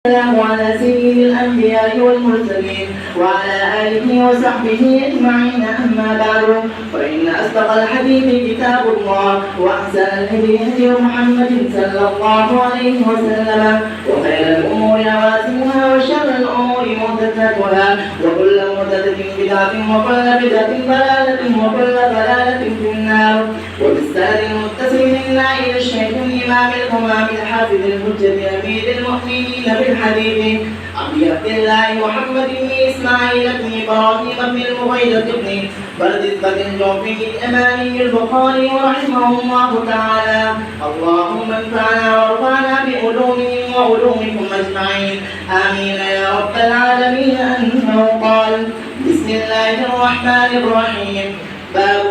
السلام على سيد الأنبياء والمرسلين وعلى آله وصحبه أجمعين. أما بعد، فإن أصدق الحديث كتاب الله، وأحسن الهدي هدي محمد صلى الله عليه وسلم، وخير الأمور عوازمها، وشر الأمور محدثاتها، وكل محدثة بدعة، وكل بدعة ضلالة، وكل ضلالة في النار. وبالسند المتصل منا إلى الشيخ الإمام الإمام الحافظ الحجة أمير المؤمنين بالحديث أبي عبد الله محمد بن إسماعيل بن إبراهيم بن المغيرة بن بردة الجوفي الأماني البخاري رحمه الله تعالى. اللهم انفعنا وارفعنا بعلومهم وعلومكم أجمعين، آمين يا رب العالمين. أنه قال: بسم الله الرحمن الرحيم. باب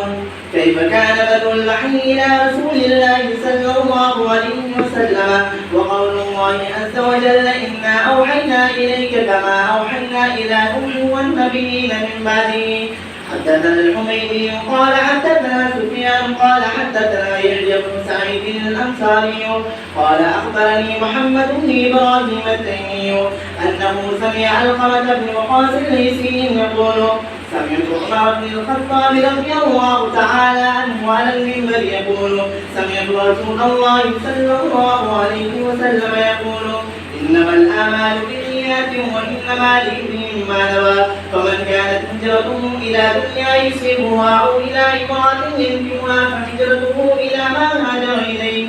كيف كان بدء الوحي إلى رسول الله صلى الله عليه وسلم، وقول الله عز وجل: إنا أوحينا إليك كما أوحينا إلى نوح والنبيين من بعده. حدثنا الحميدي قال حدثنا سفيان قال حدثنا يحيى بن سعيد الأنصاري قال أخبرني محمد بن إبراهيم التيمي أنه سمع علقمة بن وقاص الليثي يقول: سمعت عمر بن الخطاب رضي الله تعالى عنه على المنبر يقول: سمعت رسول الله صلى الله عليه وسلم يقول: إنما الأعمال بالنيات وإنما لامرئ ما نوى، فمن كانت هجرته إلى دنيا يصيبها أو إلى امرأة ينكحها فهجرته إلى ما هاجر إليه.